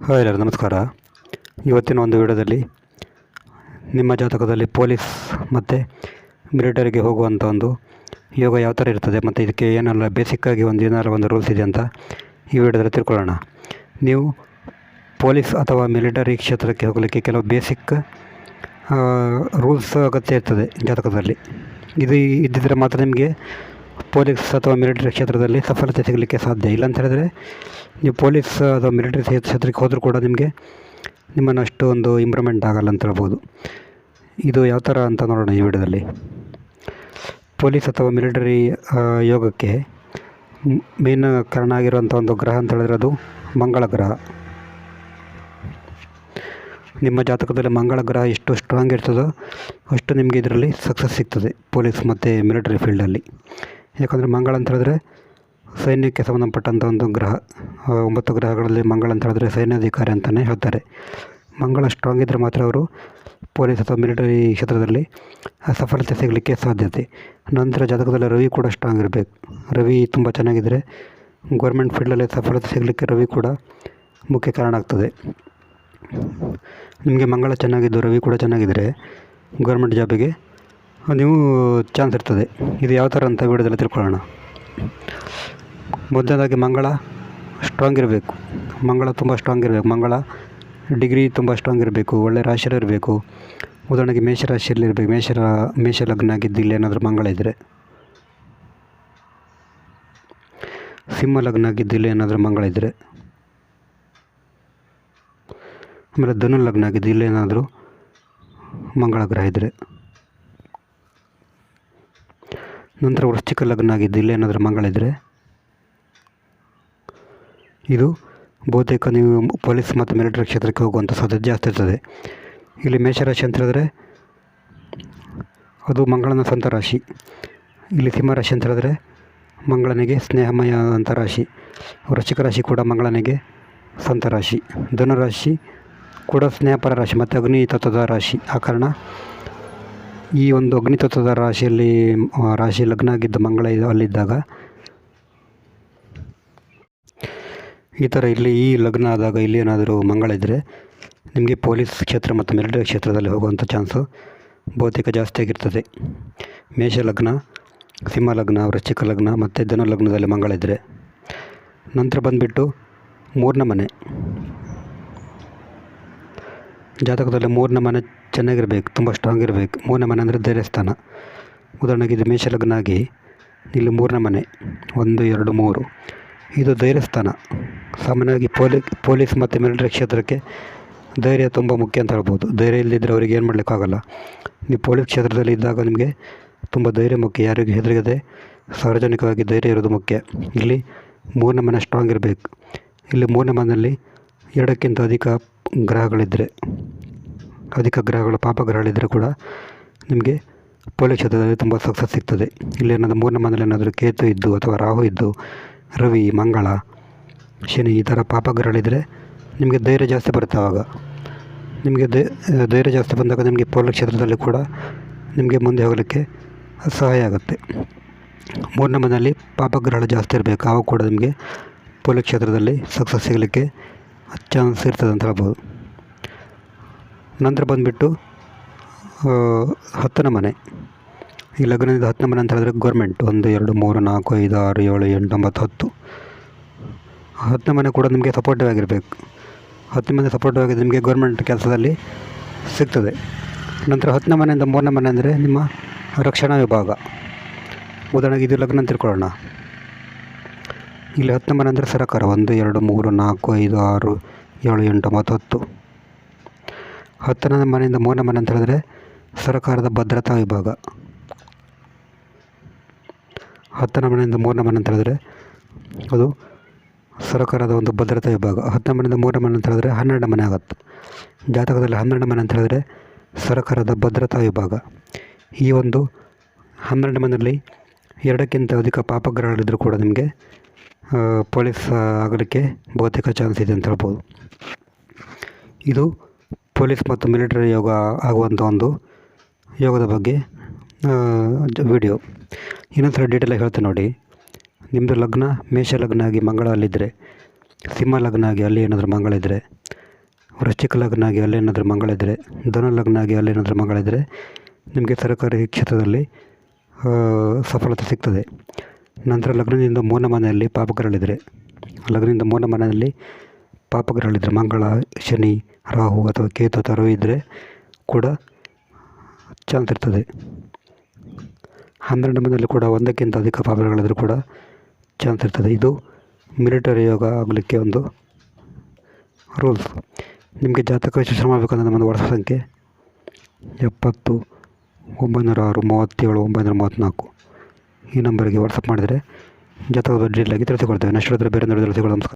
Hi ಎಲ್ಲರೂ ನಮಸ್ಕಾರ. ಇವತ್ತಿನ ಒಂದು ವಿಡಿಯೋದಲ್ಲಿ ನಿಮ್ಮ ಜಾತಕದಲ್ಲಿ ಪೊಲೀಸ್ ಮತ್ತು ಮಿಲಿಟರಿಗೆ ಹೋಗುವಂಥ ಒಂದು ಯೋಗ ಯಾವ ಥರ ಇರ್ತದೆ ಮತ್ತು ಇದಕ್ಕೆ ಏನೆಲ್ಲ ಬೇಸಿಕ್ಕಾಗಿ ಏನಾರ ಒಂದು ರೂಲ್ಸ್ ಇದೆ ಅಂತ ಈ ವಿಡಿಯೋದಲ್ಲಿ ತಿಳ್ಕೊಳ್ಳೋಣ. ನೀವು ಪೊಲೀಸ್ ಅಥವಾ ಮಿಲಿಟರಿ ಕ್ಷೇತ್ರಕ್ಕೆ ಹೋಗಲಿಕ್ಕೆ ಕೆಲವು ಬೇಸಿಕ್ ರೂಲ್ಸ್ ಅಗತ್ಯ ಇರ್ತದೆ ಜಾತಕದಲ್ಲಿ. ಇದು ಇದ್ದಿದ್ದರೆ ಮಾತ್ರ ನಿಮಗೆ ಪೊಲೀಸ್ ಅಥವಾ ಮಿಲಿಟರಿ ಕ್ಷೇತ್ರದಲ್ಲಿ ಸಫಲತೆ ಸಿಗಲಿಕ್ಕೆ ಸಾಧ್ಯ. ಇಲ್ಲಾಂತ ಹೇಳಿದ್ರೆ ನೀವು ಪೊಲೀಸ್ ಅಥವಾ ಮಿಲಿಟರಿ ಕ್ಷೇತ್ರಕ್ಕೆ ಹೋದರೂ ಕೂಡ ನಿಮ್ಮನ್ನು ಅಷ್ಟು ಒಂದು ಇಂಪ್ರೂವ್ಮೆಂಟ್ ಆಗಲ್ಲ ಅಂತ ಹೇಳ್ಬೋದು. ಇದು ಯಾವ ಥರ ಅಂತ ನೋಡೋಣ ಈ ವಿಡಿಯೋದಲ್ಲಿ. ಪೊಲೀಸ್ ಅಥವಾ ಮಿಲಿಟರಿ ಯೋಗಕ್ಕೆ ಮೇನ್ ಕಾರಣ ಆಗಿರುವಂಥ ಒಂದು ಗ್ರಹ ಅಂತ ಹೇಳಿದ್ರೆ ಅದು ಮಂಗಳ ಗ್ರಹ. ನಿಮ್ಮ ಜಾತಕದಲ್ಲಿ ಮಂಗಳ ಗ್ರಹ ಎಷ್ಟು ಸ್ಟ್ರಾಂಗ್ ಇರ್ತದೋ ಅಷ್ಟು ನಿಮಗೆ ಇದರಲ್ಲಿ ಸಕ್ಸಸ್ ಸಿಗ್ತದೆ ಪೊಲೀಸ್ ಮತ್ತು ಮಿಲಿಟರಿ ಫೀಲ್ಡಲ್ಲಿ. ಯಾಕಂದರೆ ಮಂಗಳ ಅಂತ ಹೇಳಿದ್ರೆ ಸೈನ್ಯಕ್ಕೆ ಸಂಬಂಧಪಟ್ಟಂಥ ಒಂದು ಗ್ರಹ. 9 ಗ್ರಹಗಳಲ್ಲಿ ಮಂಗಳ ಅಂತ ಹೇಳಿದ್ರೆ ಸೈನ್ಯಾಧಿಕಾರಿ ಅಂತಲೇ ಹೇಳ್ತಾರೆ. ಮಂಗಳ ಸ್ಟ್ರಾಂಗ್ ಇದ್ದರೆ ಮಾತ್ರ ಅವರು ಪೊಲೀಸ್ ಅಥವಾ ಮಿಲಿಟರಿ ಕ್ಷೇತ್ರದಲ್ಲಿ ಸಫಲತೆ ಸಿಗಲಿಕ್ಕೆ ಸಾಧ್ಯತೆ. ನಂತರ ಜಾತಕದಲ್ಲಿ ರವಿ ಕೂಡ ಸ್ಟ್ರಾಂಗ್ ಇರಬೇಕು. ರವಿ ತುಂಬ ಚೆನ್ನಾಗಿದ್ದರೆ ಗೌರ್ಮೆಂಟ್ ಫೀಲ್ಡಲ್ಲಿ ಸಫಲತೆ ಸಿಗಲಿಕ್ಕೆ ರವಿ ಕೂಡ ಮುಖ್ಯ ಕಾರಣ ಆಗ್ತದೆ. ನಿಮಗೆ ಮಂಗಳ ಚೆನ್ನಾಗಿದ್ದು ರವಿ ಕೂಡ ಚೆನ್ನಾಗಿದ್ದರೆ ಗೌರ್ಮೆಂಟ್ ಜಾಬಿಗೆ ನೀವು ಚಾನ್ಸ್ ಇರ್ತದೆ. ಇದು ಯಾವ ಥರ ಅಂತ ವಿಡಿಯೋದಲ್ಲಿ ತಿಳ್ಕೊಳ್ಳೋಣ. ಮೊದಲನೇದಾಗಿ ಮಂಗಳ ಸ್ಟ್ರಾಂಗ್ ಇರಬೇಕು. ಮಂಗಳ ತುಂಬ ಸ್ಟ್ರಾಂಗ್ ಇರಬೇಕು. ಮಂಗಳ ಡಿಗ್ರಿ ತುಂಬ ಸ್ಟ್ರಾಂಗ್ ಇರಬೇಕು. ಒಳ್ಳೆಯ ರಾಶಿಯಲ್ಲಿ ಇರಬೇಕು. ಉದಾಹರಣೆಗೆ ಮೇಷರಾಶಿಯಲ್ಲಿ ಇರಬೇಕು. ಮೇಷ ಲಗ್ನ ಆಗಿದ್ದು ಇಲ್ಲಿ ಏನಾದರೂ ಮಂಗಳ ಇದ್ದರೆ, ಸಿಂಹ ಲಗ್ನ ಆಗಿದ್ದು ಇಲ್ಲಿ ಏನಾದರೂ ಮಂಗಳ ಇದ್ದರೆ, ಆಮೇಲೆ ಧನು ಲಗ್ನ ಆಗಿದ್ದು ಇಲ್ಲಿ ಏನಾದರೂ ಮಂಗಳ ಗ್ರಹ ಇದ್ದರೆ, ನಂತರ ವೃಶ್ಚಿಕ ಲಗ್ನ ಆಗಿದ್ದು ಇಲ್ಲಿ ಏನಾದರೂ ಮಂಗಳ ಇದ್ದರೆ, ಇದು ಬಹುತೇಕ ನೀವು ಪೊಲೀಸ್ ಮತ್ತು ಮಿಲಿಟರಿ ಕ್ಷೇತ್ರಕ್ಕೆ ಹೋಗುವಂಥ ಸಾಧ್ಯತೆ ಜಾಸ್ತಿ ಇರ್ತದೆ. ಇಲ್ಲಿ ಮೇಷರಾಶಿ ಅಂತ ಹೇಳಿದ್ರೆ ಅದು ಮಂಗಳನ ಸ್ವಂತ ರಾಶಿ. ಇಲ್ಲಿ ಸಿಂಹರಾಶಿ ಅಂತ ಹೇಳಿದ್ರೆ ಮಂಗಳನಿಗೆ ಸ್ನೇಹಮಯ ಅಂತ ರಾಶಿ. ವೃಶ್ಚಿಕ ರಾಶಿ ಕೂಡ ಮಂಗಳನಿಗೆ ಸ್ವಂತ ರಾಶಿ. ಧನುರಾಶಿ ಕೂಡ ಸ್ನೇಹಪರ ರಾಶಿ ಮತ್ತು ಅಗ್ನಿ ತತ್ವದ ರಾಶಿ. ಆ ಕಾರಣ ಈ ಒಂದು ಅಗ್ನಿ ತತ್ವದ ರಾಶಿ ಲಗ್ನ ಆಗಿದ್ದ ಮಂಗಳ ಅಲ್ಲಿದ್ದಾಗ ಈ ಥರ ಈ ಲಗ್ನ ಆದಾಗ ಇಲ್ಲಿ ಏನಾದರೂ ಮಂಗಳ ಇದ್ದರೆ ನಿಮಗೆ ಪೊಲೀಸ್ ಕ್ಷೇತ್ರ ಮತ್ತು ಮಿಲಿಟರಿ ಕ್ಷೇತ್ರದಲ್ಲಿ ಹೋಗುವಂಥ ಚಾನ್ಸು ಬಹುತೇಕ ಜಾಸ್ತಿ ಆಗಿರ್ತದೆ. ಮೇಷ ಲಗ್ನ, ಸಿಂಹ ಲಗ್ನ, ವೃಶ್ಚಿಕ ಲಗ್ನ ಮತ್ತು ಧನು ಲಗ್ನದಲ್ಲಿ ಮಂಗಳ ಇದ್ದರೆ. ನಂತರ ಬಂದುಬಿಟ್ಟು 3ನೇ ಮನೆ. ಜಾತಕದಲ್ಲಿ 3ನೇ ಮನೆ ಚೆನ್ನಾಗಿರಬೇಕು, ತುಂಬ ಸ್ಟ್ರಾಂಗ್ ಇರಬೇಕು. 3ನೇ ಮನೆ ಅಂದರೆ ಧೈರ್ಯ ಸ್ಥಾನ. ಉದಾಹರಣೆಗೆ ಇದು ಮೇಷ ಲಗ್ನ ಆಗಿ ಇಲ್ಲಿ 3ನೇ ಮನೆ 1, 2, 3 ಇದು ಧೈರ್ಯ ಸ್ಥಾನ. ಸಾಮಾನ್ಯವಾಗಿ ಪೊಲೀಸ್ ಮತ್ತು ಮಿಲಿಟರಿ ಕ್ಷೇತ್ರಕ್ಕೆ ಧೈರ್ಯ ತುಂಬ ಮುಖ್ಯ ಅಂತ ಹೇಳ್ಬೋದು. ಧೈರ್ಯ ಇಲ್ಲದಿದ್ದರೆ ಅವರಿಗೆ ಏನು ಮಾಡಲಿಕ್ಕಾಗಲ್ಲ. ನೀವು ಪೊಲೀಸ್ ಕ್ಷೇತ್ರದಲ್ಲಿ ಇದ್ದಾಗ ನಿಮಗೆ ತುಂಬ ಧೈರ್ಯ ಮುಖ್ಯ. ಯಾರಿಗೂ ಹೆದರಿಗದೆ ಸಾರ್ವಜನಿಕವಾಗಿ ಧೈರ್ಯ ಇರೋದು ಮುಖ್ಯ. ಇಲ್ಲಿ 3ನೇ ಮನೆ ಸ್ಟ್ರಾಂಗ್ ಇರಬೇಕು. ಇಲ್ಲಿ 3ನೇ ಮನೆಯಲ್ಲಿ 2ಕ್ಕಿಂತ ಅಧಿಕ ಗ್ರಹಗಳು ಪಾಪಗ್ರಹಗಳಿದ್ದರೆ ಕೂಡ ನಿಮಗೆ ಪೊಲೀಸ್ ಕ್ಷೇತ್ರದಲ್ಲಿ ತುಂಬ ಸಕ್ಸಸ್ ಸಿಗ್ತದೆ. ಇಲ್ಲಿ ಏನಾದರೂ 3ನೇ ಮನೆಯಲ್ಲಿ ಏನಾದರೂ ಕೇತು ಇದ್ದು ಅಥವಾ ರಾಹು ಇದ್ದು, ರವಿ, ಮಂಗಳ, ಶನಿ ಈ ಥರ ಪಾಪಗ್ರಹಗಳಿದ್ದರೆ ನಿಮಗೆ ಧೈರ್ಯ ಜಾಸ್ತಿ ಬರುತ್ತೆ. ಆವಾಗ ನಿಮಗೆ ಧೈರ್ಯ ಜಾಸ್ತಿ ಬಂದಾಗ ನಿಮಗೆ ಪೊಲೀಸ್ ಕ್ಷೇತ್ರದಲ್ಲಿ ಕೂಡ ನಿಮಗೆ ಮುಂದೆ ಹೋಗಲಿಕ್ಕೆ ಸಹಾಯ ಆಗುತ್ತೆ. 3ನೇ ಮನೆಯಲ್ಲಿ ಪಾಪಗ್ರಹಗಳು ಜಾಸ್ತಿ ಇರಬೇಕು. ಆವಾಗ ಕೂಡ ನಿಮಗೆ ಪೊಲೀಸ್ ಕ್ಷೇತ್ರದಲ್ಲಿ ಸಕ್ಸಸ್ ಸಿಗಲಿಕ್ಕೆ ಚಾನ್ಸ್ ಇರ್ತದೆ ಅಂತ ಹೇಳ್ಬೋದು. ನಂತರ ಬಂದುಬಿಟ್ಟು 10ನೇ ಮನೆ. ಈ ಲಗ್ನದಿಂದ 10ನೇ ಮನೆ ಅಂತ ಹೇಳಿದ್ರೆ ಗೌರ್ಮೆಂಟ್ 1, 2, 3, 4, 5, 6, 7, 8, 9, 10. 10ನೇ ಮನೆ ಕೂಡ ನಿಮಗೆ ಸಪೋರ್ಟಿವ್ ಆಗಿರಬೇಕು. 10ನೇ ಮನೆ ಸಪೋರ್ಟಿವ್ ಆಗಿದ್ದು ನಿಮಗೆ ಗೌರ್ಮೆಂಟ್ ಕೆಲಸದಲ್ಲಿ ಸಿಗ್ತದೆ. ನಂತರ 10ನೇ ಮನೆಯಿಂದ 3ನೇ ಮನೆ ಅಂದರೆ ನಿಮ್ಮ ರಕ್ಷಣಾ ವಿಭಾಗ. ಉದಾಹರಣೆಗೆ ಇದು ಲಗ್ನ ಅಂತ ತಿಳ್ಕೊಳ್ಳೋಣ. ಇಲ್ಲಿ 10ನೇ ಮನೆ ಅಂದರೆ ಸರಕಾರ 1, 2, 3, 4, 5, 6, 7, 8, 9, 10. 10ನೇ ಮನೆಯಿಂದ 3ನೇ ಮನೆ ಅಂತ ಹೇಳಿದ್ರೆ ಸರಕಾರದ ಭದ್ರತಾ ವಿಭಾಗ. 10ನೇ ಮನೆಯಿಂದ 3ನೇ ಮನೆ ಅಂತ ಹೇಳಿದ್ರೆ ಅದು ಸರಕಾರದ ಒಂದು ಭದ್ರತಾ ವಿಭಾಗ. 10ನೇ ಮನೆಯಿಂದ 3ನೇ ಮನೆ ಅಂತ ಹೇಳಿದ್ರೆ 12ನೇ ಮನೆ ಆಗುತ್ತೆ. ಜಾತಕದಲ್ಲಿ 12ನೇ ಮನೆ ಅಂತ ಹೇಳಿದ್ರೆ ಸರಕಾರದ ಭದ್ರತಾ ವಿಭಾಗ. ಈ ಒಂದು 12ನೇ ಮನೆಯಲ್ಲಿ 2ಕ್ಕಿಂತ ಅಧಿಕ ಪಾಪಗ್ರಹಗಳಿದ್ದರೂ ಕೂಡ ನಿಮಗೆ ಪೊಲೀಸ್ ಆಗಲಿಕ್ಕೆ ಬಹುತೇಕ ಚಾನ್ಸ್ ಇದೆ ಅಂತ ಹೇಳ್ಬೋದು. ಇದು ಪೊಲೀಸ್ ಮತ್ತು ಮಿಲಿಟರಿ ಯೋಗ ಆಗುವಂಥ ಒಂದು ಯೋಗದ ಬಗ್ಗೆ ವಿಡಿಯೋ. ಇನ್ನೊಂದು ಡೀಟೇಲಾಗಿ ಹೇಳ್ತೇನೆ ನೋಡಿ. ನಿಮ್ಮದು ಲಗ್ನ ಮೇಷ ಲಗ್ನ ಆಗಿ ಮಂಗಳ ಅಲ್ಲಿದ್ದರೆ, ಸಿಂಹ ಲಗ್ನ ಆಗಿ ಅಲ್ಲಿ ಏನಾದರೂ ಮಂಗಳ ಇದ್ದರೆ, ವೃಶ್ಚಿಕ ಲಗ್ನ ಆಗಿ ಅಲ್ಲೇನಾದರೂ ಮಂಗಳ ಇದ್ದರೆ, ಧನು ಲಗ್ನ ಆಗಿ ಅಲ್ಲೇನಾದರೂ ಮಂಗಳ ಇದ್ದರೆ ನಿಮಗೆ ಸರ್ಕಾರಿ ಕ್ಷೇತ್ರದಲ್ಲಿ ಸಫಲತೆ ಸಿಗ್ತದೆ. ನಂತರ ಲಗ್ನದಿಂದ ಮೂಲ ಮನೆಯಲ್ಲಿ ಪಾಪಗ್ರಹಗಳಿದ್ದರೆ, ಲಗ್ನದಿಂದ ಮೂಲ ಮನೆಯಲ್ಲಿ ಪಾಪಗ್ರಹಗಳಿದ್ದರೆ ಮಂಗಳ, ಶನಿ, ರಾಹು ಅಥವಾ ಕೇತು ಅಥವಾ ರವಿ ಇದ್ದರೆ ಕೂಡ ಚಾನ್ಸ್ ಇರ್ತದೆ. 12 ಮನೆಯಲ್ಲಿ ಕೂಡ ಒಂದಕ್ಕಿಂತ ಅಧಿಕ ಪಾಪಗ್ರಹಗಳಿದ್ದರೂ ಕೂಡ ಚಾನ್ಸ್ ಇರ್ತದೆ. ಇದು ಮಿಲಿಟರಿ ಯೋಗ ಆಗಲಿಕ್ಕೆ ಒಂದು ರೂಲ್ಸ್. ನಿಮಗೆ ಜಾತಕ ವಿಶ್ಲೇಷಣೆ ಮಾಡಬೇಕಂದ್ರೆ ನಮ್ಮದು ವಾಟ್ಸಪ್ ಸಂಖ್ಯೆ 70 906 37 934 ಈ ನಂಬರಿಗೆ ವಾಟ್ಸಪ್ ಮಾಡಿದರೆ ಜಾತಕದ ಬಗ್ಗೆ ಡೀಟೇಲ್ ಆಗಿ ತಿಳಿಸಿಕೊಡ್ತೇವೆ. ನೆಕ್ಸ್ಟ್ ಬೇರೆ ತಿಳಿಸಿಕೊಳ್ಳೋದು. ನಮಸ್ಕಾರ.